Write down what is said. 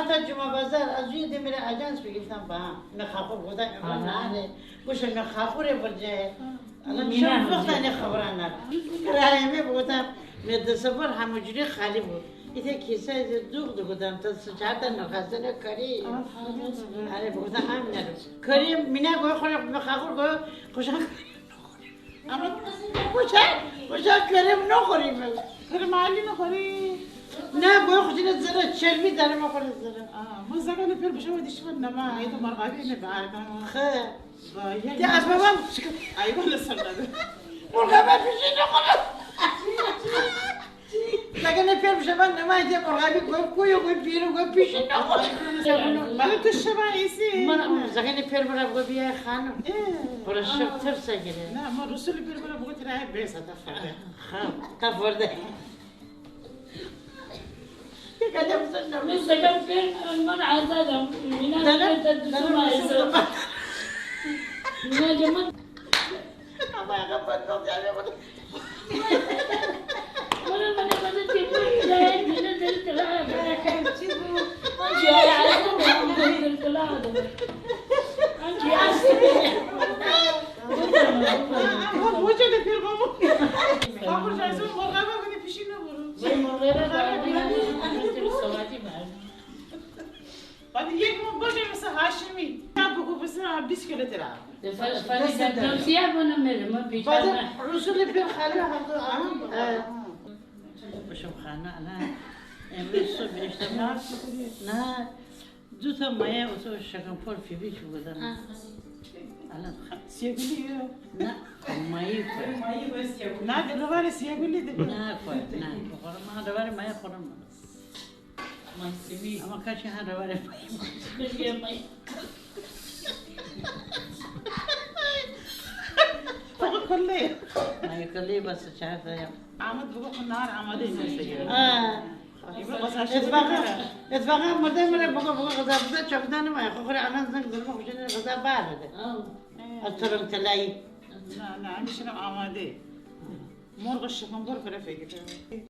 تا جمعه بازار از روی دمیره اجانس بگیرم با هم نخاخور بودن نه گوش نخاخوره برجه الان شب وقت نخبرانه راهی بودم مدرسه همونجوری خالی بود ایده کیسه دوغ بودم تا ساعت نخستن کاری آره بودم همین کاری مینا گوی خورم نخاخور گوی خوشم اما خوشم کریم نخوریم کریم علی نخوری؟ نه گوی خوشی زره چرمی داره ما خورد زره ما زگان پیر بشه و دیشتم نما ایدو مرغابی نبعد خیر دی اسبابم ایوه لسر داده مرغابی پیشی نخورم زگان پیر بشه من نما ایده مرغابی گوی پیرو گوی پیشی نخورم ولی تو شبه ایسی من زگان پیر برم گوی بیای خانم برای شب ترسه گیره نه ما رسول پیر برم بگو تراه بیسه تفرده خب تفرده لسه كان فين من عزادهم من هنا تدسوا من جمال الله يغفر لك يا ولد ولا من بدأت تقول لا من نزلت لا أنت يا عزادهم نزلت لا أنت يا عزادهم وجد پیر بابا خبر جایزه مرغابه بده پیشی نبرو بعد یک ماه باشه مثل هاشمی نه بگو بس 20 کیلو ترا فريدة ثيابنا من ما بيجانا بعد رسول پیر خاله هم بشم خانه انا امروز صبح اشتباه نه دو تا مایه اتو شکمپور فی بیچ بودن الان سیگلی نه مایه نه دوباره سیگلی ده نه بخورم من دوباره مایه خورم ما سمي اما کاچی ها دوباره مایه فوق كله مایه کلی بس چهار دایم عمد بقول النهار عمد ينسى اتفاقا مردم من بگو غذا بده چقدر مایه خوری الان زنگ درم خوشی غذا بارده از ترم تلایی لا لا مش انا عمادي مرغ الشكمبر في رفيقي